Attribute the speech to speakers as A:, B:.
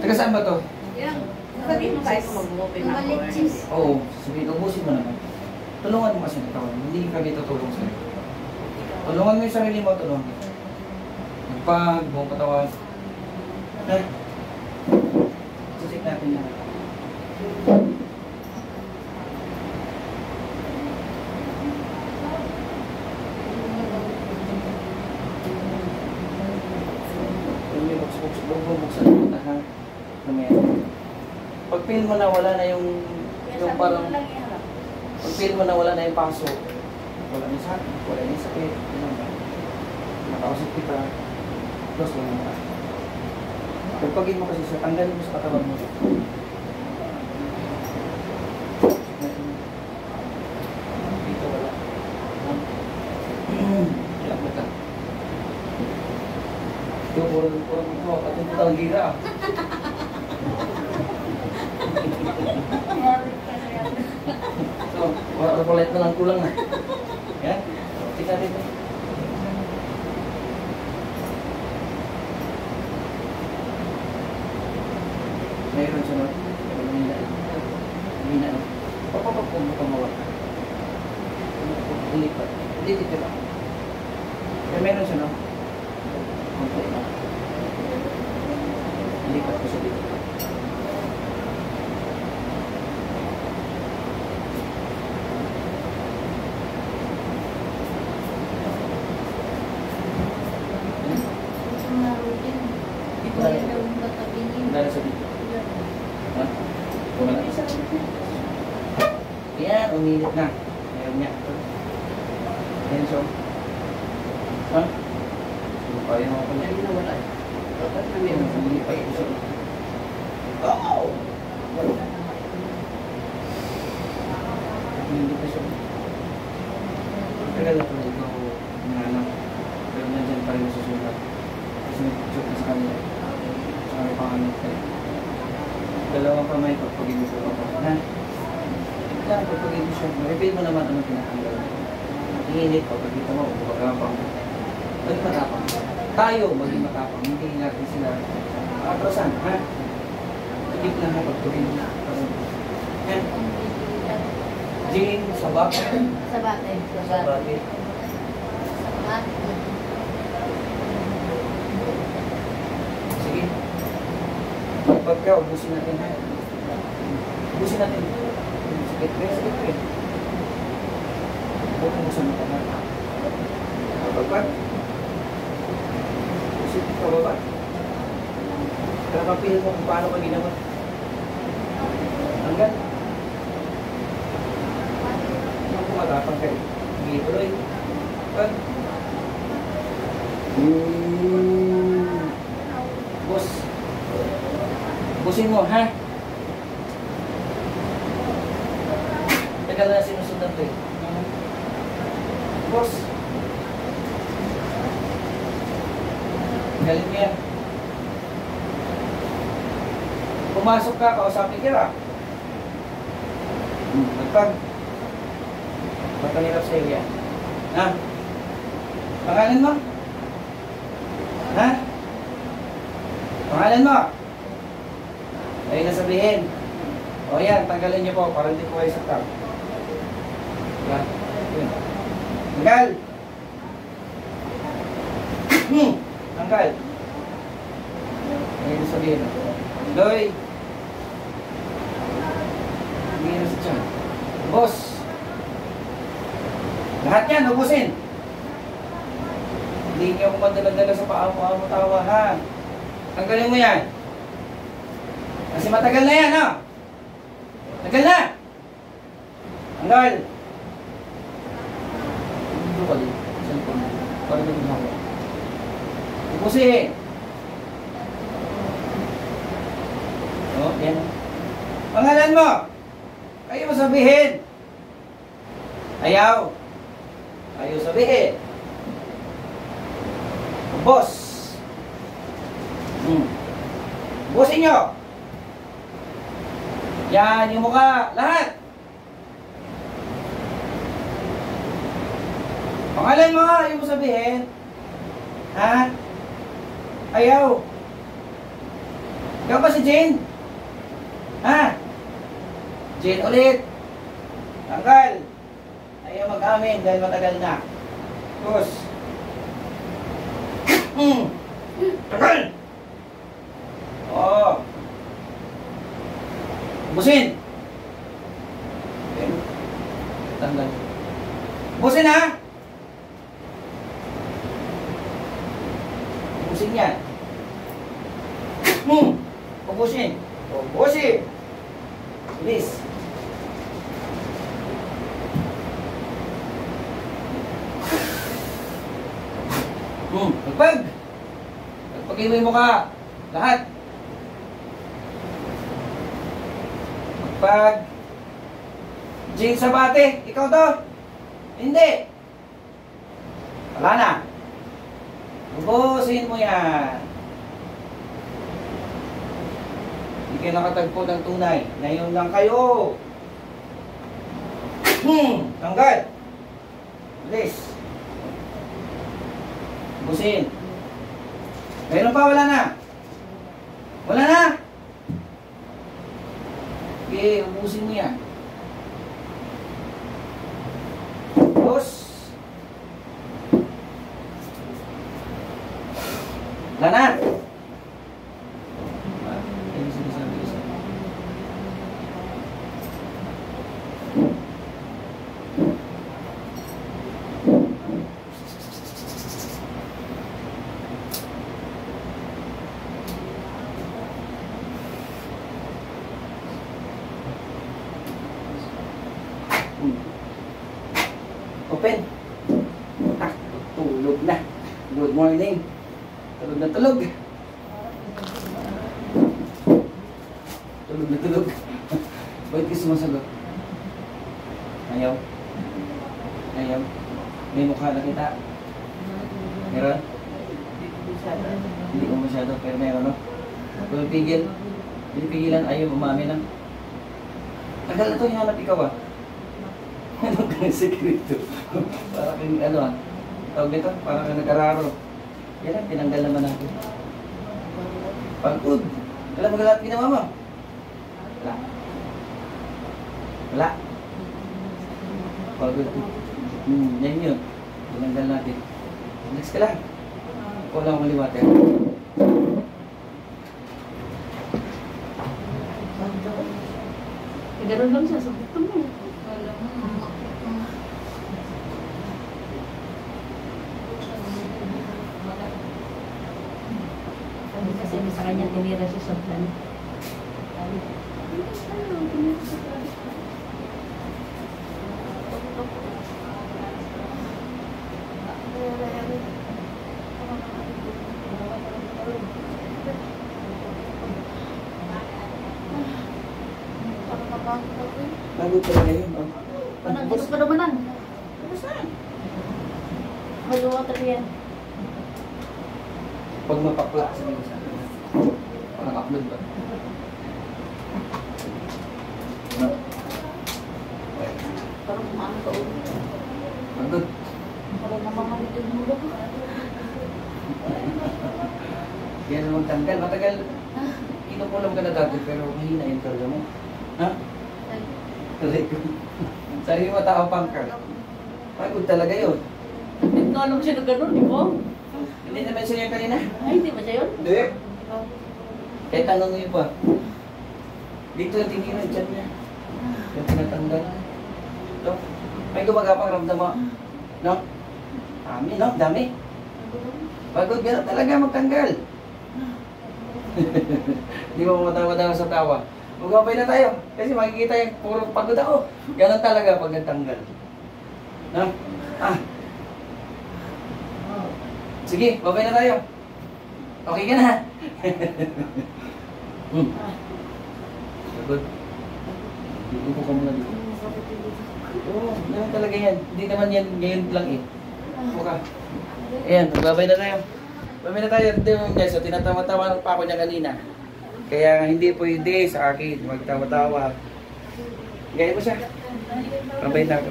A: Taga saan ba to?
B: Yan. Sabihin mo tayo kung mag-open na ako.
A: Oo, sabihin, ubusin mo naman. Tulungan mo kasi ito. Hindi kami tutulong sa'yo. Tulungan mo yung sarili mo, tulungan mo. Magpag, buong katawan. Ha? Susik natin yan. Bubuksan mo na ha. Pag feel mo na wala na yung parang pag feel mo na wala na yung paso, wala na yung sakit, wala na yung sakit, nakausap kita, close lang mo. Pagpagin mo kasi sa tanggalin mo sa katawan mo. Dito wala. Kailang mo ka. Ito, puro ito, pati ito ang gira. So, palit na lang kulang na. Yan, tika dito. Mayroon sunod. Hindi na. Papapag kung makamawag. Ulipat. Hindi dito lang. Kaya mayroon sunod. Lipat ko sa dito. Dahil sa dito. Ha? Kumala. Yan, umilit na. Ngayon niya. Yan so. Ha? Ayaw mo pala. Hindi na wala eh. Dapat na meron sa mga pag-isip. Oh! Hindi pa siya. Tagal na pala ito mga anak. Pero nandiyan pa rin susulat. Kasi may picture na sa kanila. Saka may panganap tayo. Dalawang kamay pagpagin mo ako. Ha? Lang pagpagin mo siya. Ma-reveal mo naman anong pinakanggal. Inginit pag pagkita mo. Magapang. Maging matapang. Tayo maging matapang. Hindi natin sila atrasan. Ha? Ikip lang ha pagpagin mo. Ha? Jing, sabak.
B: Sabate.
A: Sabate. Sige. Pagka, ubusin natin ha. Ubusin natin. Sige, sige. Ubusin natin ha. Pagka. Ubusin ka ba ba? Kaya kapil mo kung paano ka ginawa. Hanggang. Kung matapang kayo. Hindi tuloy. Pag. Boss. Busin mo, ha? Tagal na sinusundan to eh. Boss. Galit mo yan. Pumasok ka, kausapin ka. Magpag. Magpahirap sa'yo yan. Ha? Pangalan mo? Ha? Pangalan mo? Ay nasabihin. O yan, tanggalin niyo po para hindi po kayo saktan. Yan. Tanggal. Tanggal. Ay nasabihin. Loy. Hindi na sa tiyan. Boss. Lahat yan, ubusin. Hindi niyo ako madala-dala sa paamo-amo tawa, ha? Tanggalin mo yan. Kasi matagal na yan, ha? Tagal na! Tanggal! Dito ka din. Cellphone mo. Para na din ako. Ubusin! O, yan. Pangalan mo! Kayo mo sabihin! Ayaw! Ayaw sabihin! Boss! Busin nyo! Yan, yung mukha, lahat! Pangalan mo, ayaw mo sabihin? Ha? Ayaw! Ikaw ba si Jane? Ha? Jane ulit. Tanggal. Ayaw mag-amin dahil matagal na. Tapos. Tanggal. Oo. Busin. Okay. Tanggal. Busin ha. Busin yan. Ubusin. Ubusin. Bilis. Magpag. Magpag-iwi mo ka. Lahat. Magpag. Jane Sabate. Ikaw to? Hindi. Wala na. Ubusin mo yan. Hindi kayo nakatagpo ng tunay. Ngayon lang kayo. Tanggal. Bilis. Ubusin. Meron pa, wala na. Wala na. Okay, ubusin mo yan. Ubus. Wala na. Open. Tulog na. Good morning. Tulog na tulog. Tulog na tulog. Bakit ka sumasagot? Ayaw. Ayaw. May mukha na kita. Meron? Hindi ko masyado, pero meron, no? Kung pigil. Pinipigilan, ayaw, umami lang. Tagal na ito, hinanap ikaw ah. Anong kang sekreto? Para kang ano ah. Tawag nito, para kang nag-araro. Yan lang, tinanggal naman natin. Pagod. Alam mo lahat ginawa mo? Wala. Wala. Pagod. Yan yun. Tinanggal natin. Next ka lang. Ikaw lang maliwate.
B: Ganun lang siya, sabi ko mo. Kasi sa kanya tinira siya sa plan.
A: Bago talaga yun, oh.
B: Tapos pa naman lang. Tapos na. Maluwa talaga yan.
A: Pag mapakla sa mga sa akin. Parang upload ba? Ano?
B: Parang kumaan ka ulo.
A: Pagod.
B: Parang namamamit yung mulo ko.
A: Yan ang magtanggal. Matagal. Kinukulam ka na dati pero mahina yung talaga mo. Ha? Aray ko. Sarili mo tao pangkar. Pagod talaga yun.
B: Hindi ko alam siya na gano'n, di ba?
A: Hindi naman siya yung kanina.
B: Ay, hindi ba siya yun?
A: Hindi. Kahit tanong mo yun pa. Dito yung tinginan dyan niya. Yung tinatanggal. Ito. May gumagapang ramdam mo. No? Dami, no? Dami. Pagod gano'n talaga magtanggal. Hindi mo matawa-tawa sa tawa. Magkabay na tayo. Kasi makikita yung puro pagod ako. Ganon talaga pag nagtanggal. No? Ah. Sige, babay na tayo. Okay ka na? Pagod. Iupo ka muna dito. Oo, ganon talaga yan. Hindi naman yan ngayon lang eh. Upo ka. Ayan, magbabay na tayo. Babay na tayo. So, tinatawa-tawa pa ako niya kanina. Kaya hindi pwede sa akin magtawa-tawa. Gaya mo siya. Babay na ako.